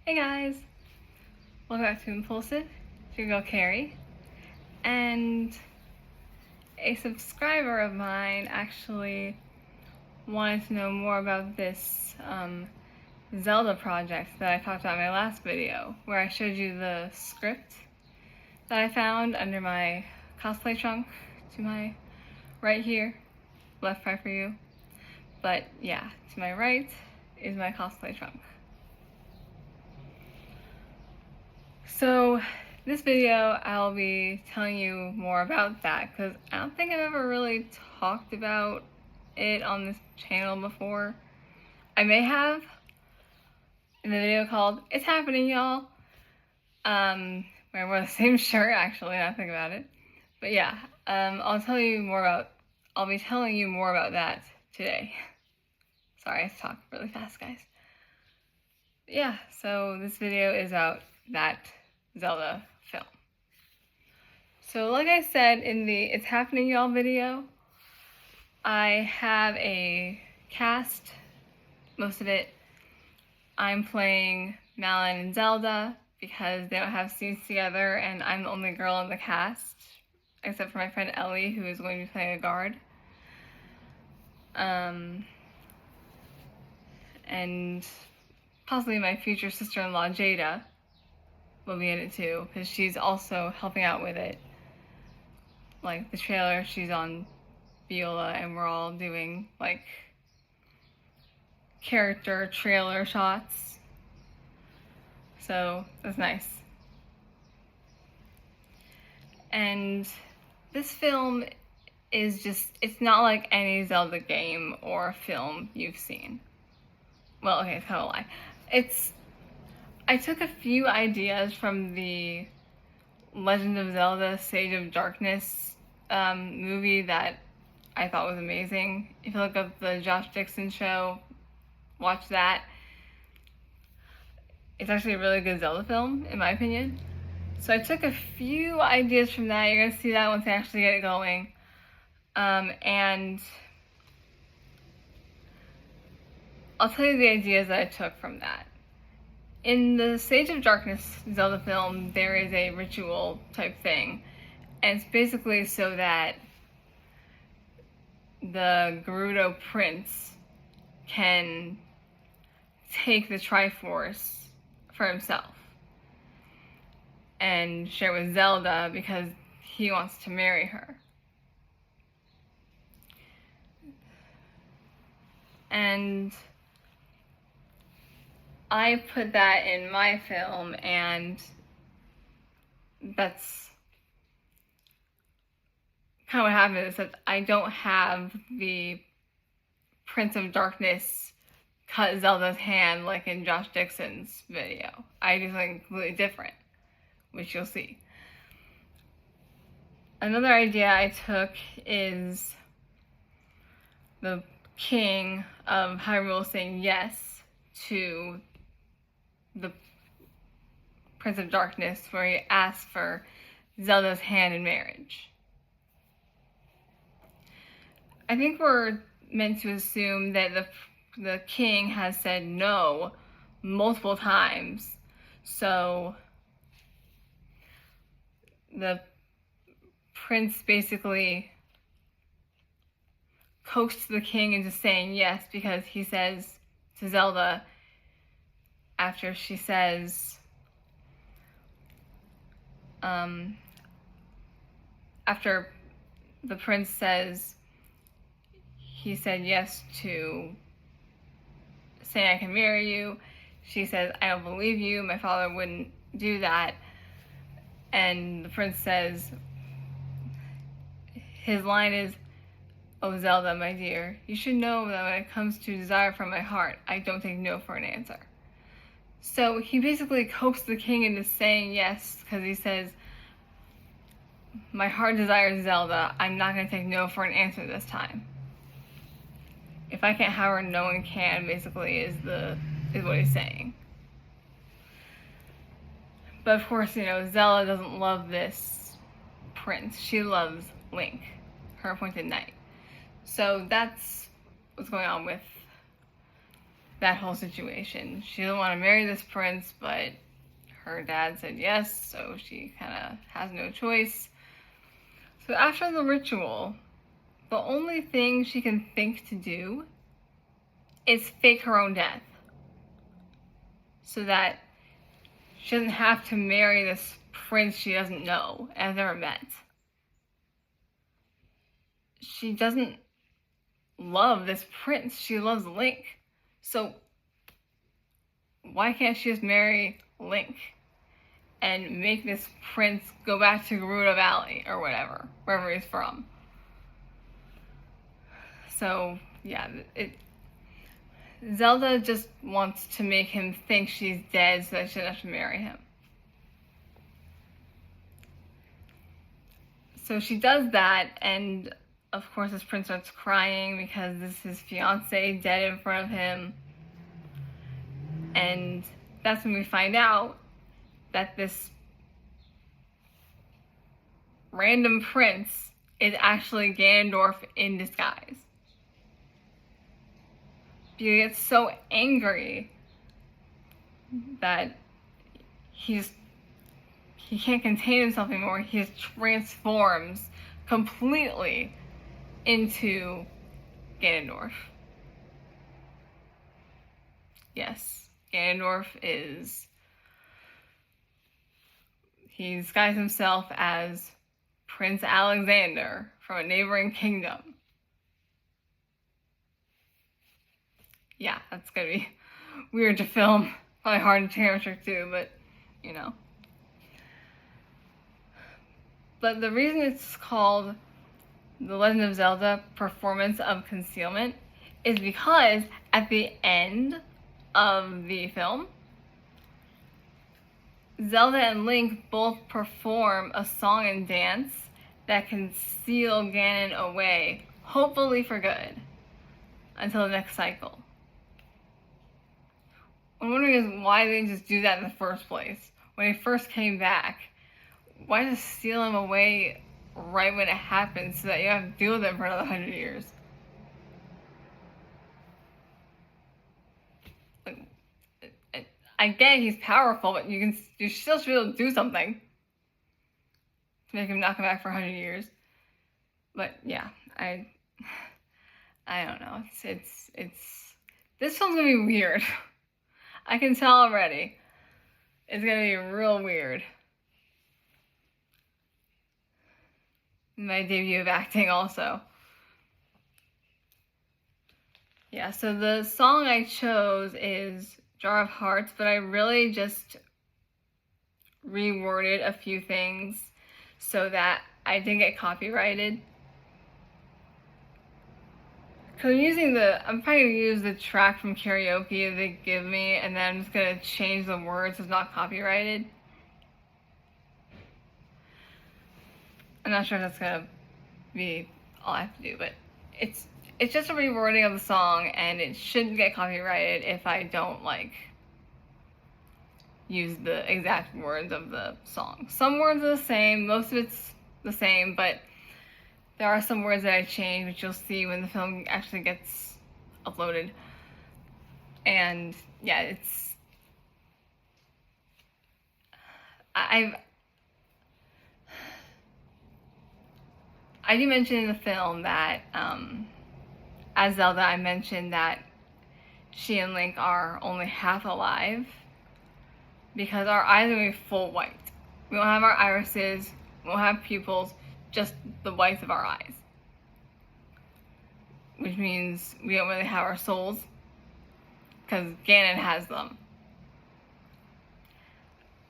Hey guys! Welcome back to Impulsive. It's your girl Carrie. And a subscriber of mine actually wanted to know more about this Zelda project that I talked about in my last video, where I showed you the script that I found under my cosplay trunk to my right here. Left right for you. But yeah, to my right is my cosplay trunk. So this video, I'll be telling you more about that because I don't think I've ever really talked about it on this channel before. I may have in the video called It's Happening, Y'all, where I wore the same shirt actually, now I think about it. But yeah, I'll be telling you more about that today. Sorry, I have to talk really fast, guys. But yeah, so this video is about that Zelda film. So like I said in the It's Happening Y'all video, I have a cast, most of it. I'm playing Malin and Zelda because they don't have scenes together and I'm the only girl in the cast, except for my friend Ellie, who is going to be playing a guard. And possibly my future sister-in-law Jada will be in it too, because she's also helping out with it. Like the trailer, she's on viola and we're all doing like character trailer shots. So that's nice. And this film is just, it's not like any Zelda game or film you've seen. Well, okay, it's kind of a lie. I took a few ideas from the Legend of Zelda Sage of Darkness movie that I thought was amazing. If you look up the Josh Dixon show, watch that. It's actually a really good Zelda film, in my opinion. So I took a few ideas from that. You're going to see that once I actually get it going. And I'll tell you the ideas that I took from that. In the Sage of Darkness Zelda film, there is a ritual type thing, and it's basically so that the Gerudo Prince can take the Triforce for himself and share with Zelda because he wants to marry her. And I put that in my film, and that's kind of what happened, is that I don't have the Prince of Darkness cut Zelda's hand like in Josh Dixon's video. I do something completely different, which you'll see. Another idea I took is the king of Hyrule saying yes to the Prince of Darkness, where he asks for Zelda's hand in marriage. I think we're meant to assume that the king has said no multiple times, so the prince basically coaxed the king into saying yes, because he says to Zelda, after she says, after the prince says he said yes to saying I can marry you, she says, I don't believe you, my father wouldn't do that. And the prince says, his line is, oh Zelda, my dear, you should know that when it comes to desire from my heart, I don't take no for an answer. So he basically coaxed the king into saying yes, because he says, my heart desires Zelda, I'm not going to take no for an answer this time. If I can't have her, no one can, basically, is what he's saying. But of course, you know, Zelda doesn't love this prince. She loves Link, her appointed knight. So that's what's going on with that whole situation. She doesn't want to marry this prince, but her dad said yes, so she kind of has no choice. So after the ritual, the only thing she can think to do is fake her own death, so that she doesn't have to marry this prince she doesn't know and has never met. She doesn't love this prince, she loves Link. So why can't she just marry Link and make this prince go back to Gerudo Valley or whatever, wherever he's from? So yeah, Zelda just wants to make him think she's dead so that she doesn't have to marry him. So she does that, and of course this prince starts crying because this is his fiance dead in front of him. And that's when we find out that this random prince is actually Ganondorf in disguise. He gets so angry that he can't contain himself anymore. He just transforms completely into Ganondorf. Yes, Ganondorf he disguised himself as Prince Alexander from a neighboring kingdom. Yeah, that's gonna be weird to film. Probably hard to camera trick too, but you know. But the reason it's called The Legend of Zelda Performance of Concealment is because at the end of the film, Zelda and Link both perform a song and dance that can seal Ganon away, hopefully for good, until the next cycle. What I'm wondering is why they didn't just do that in the first place. When he first came back, why just seal him away right when it happens so that you don't have to deal with it for another 100 years? Like, I get he's powerful, but you still should be able to do something to make him not come back for 100 years. But yeah, I don't know. It's this film's gonna be weird. I can tell already. It's gonna be real weird. My debut of acting also. Yeah, so the song I chose is Jar of Hearts, but I really just reworded a few things so that I didn't get copyrighted. So I'm probably gonna use the track from karaoke they give me, and then I'm just gonna change the words so it's not copyrighted. I'm not sure if that's gonna be all I have to do, but it's just a rewording of the song, and it shouldn't get copyrighted if I don't use the exact words of the song. Some words are the same, most of it's the same, but there are some words that I changed, which you'll see when the film actually gets uploaded. And yeah, I do mention in the film that, as Zelda, I mentioned that she and Link are only half alive because our eyes are going to be full white. We don't have our irises, we don't have pupils, just the whites of our eyes. Which means we don't really have our souls, because Ganon has them.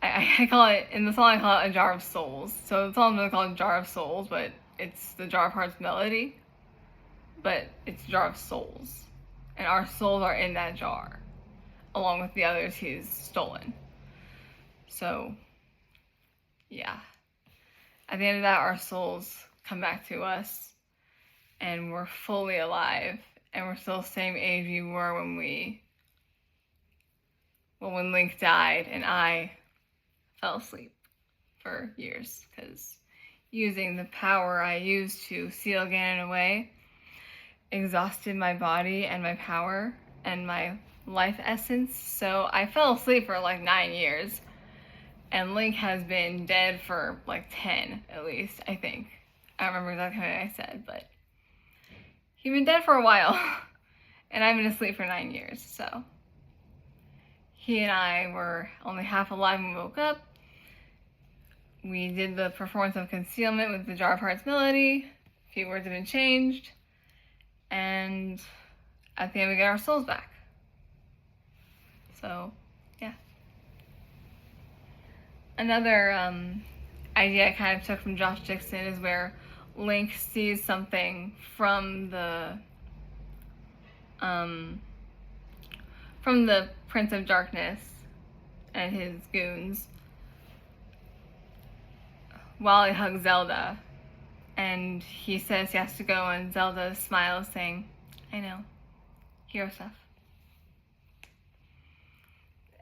I call it, in the song I call it a jar of souls. So the song's really called Jar of Souls, but it's the Jar of Hearts melody. But it's a jar of souls. And our souls are in that jar, along with the others he's stolen. So, yeah. At the end of that, our souls come back to us, and we're fully alive, and we're still the same age we were when Link died, and I fell asleep for years, because using the power I used to seal Ganon away exhausted my body and my power and my life essence. So I fell asleep for like 9 years, and Link has been dead for like 10 at least, I think. I don't remember exactly what I said, but he's been dead for a while, and I've been asleep for 9 years. So he and I were only half alive when we woke up. We did the performance of concealment with the Jar of Hearts melody. A few words have been changed. And at the end we get our souls back. So, yeah. Another idea I kind of took from Josh Dixon is where Link sees something from the Prince of Darkness and his goons while he hugs Zelda, and he says he has to go, and Zelda smiles saying, I know, hero stuff.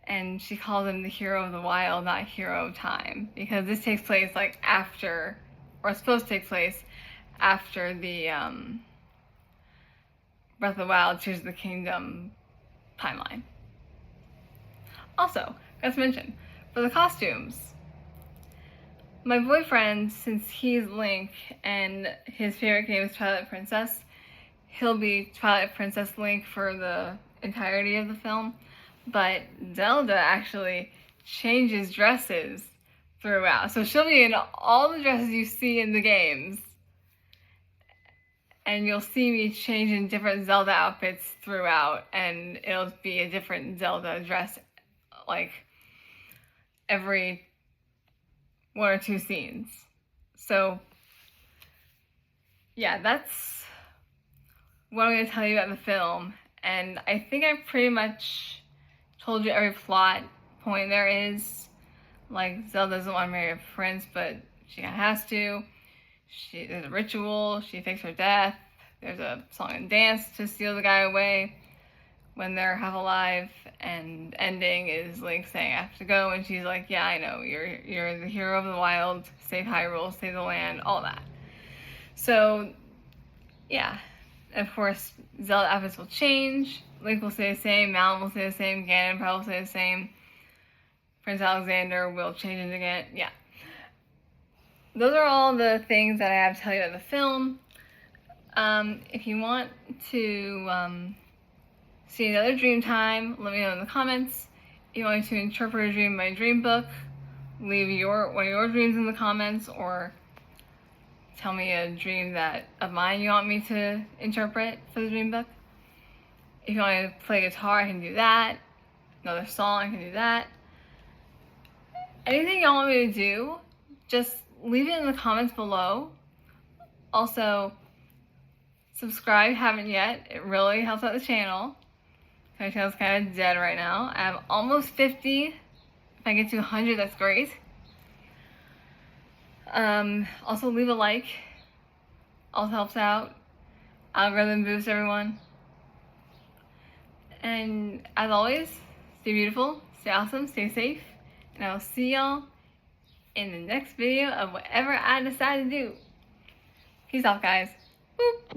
And she calls him the hero of the wild, not hero of time, because this takes place like after, or it's supposed to take place after the Breath of the Wild, Tears of the Kingdom timeline. Also, as mentioned, for the costumes, my boyfriend, since he's Link and his favorite game is Twilight Princess, he'll be Twilight Princess Link for the entirety of the film. But Zelda actually changes dresses throughout. So she'll be in all the dresses you see in the games. And you'll see me changing different Zelda outfits throughout. And it'll be a different Zelda dress like every 1 or 2 scenes. So, yeah, that's what I'm going to tell you about the film. And I think I pretty much told you every plot point there is. Like, Zelda doesn't want to marry a prince, but she kind of has to. There's a ritual. She fakes her death. There's a song and dance to steal the guy away when they're half alive. And ending is Link saying, I have to go. And she's like, yeah, I know. You're the hero of the wild. Save Hyrule. Save the land. All that. So, yeah. Of course, Zelda outfits will change. Link will stay the same. Malon will stay the same. Ganon probably will stay the same. Prince Alexander will change it again. Yeah. Those are all the things that I have to tell you about the film. If you want to see another dream time, let me know in the comments. If you want me to interpret a dream in my dream book, leave one of your dreams in the comments, or tell me a dream of mine you want me to interpret for the dream book. If you want to play guitar, I can do that. Another song, I can do that. Anything y'all want me to do, just leave it in the comments below. Also, subscribe if you haven't yet. It really helps out the channel. My channel's kind of dead right now. I have almost 50. If I get to 100, that's great. Also, leave a like. Also helps out. Algorithm boosts everyone. And as always, stay beautiful, stay awesome, stay safe. And I will see y'all in the next video of whatever I decide to do. Peace out, guys. Boop.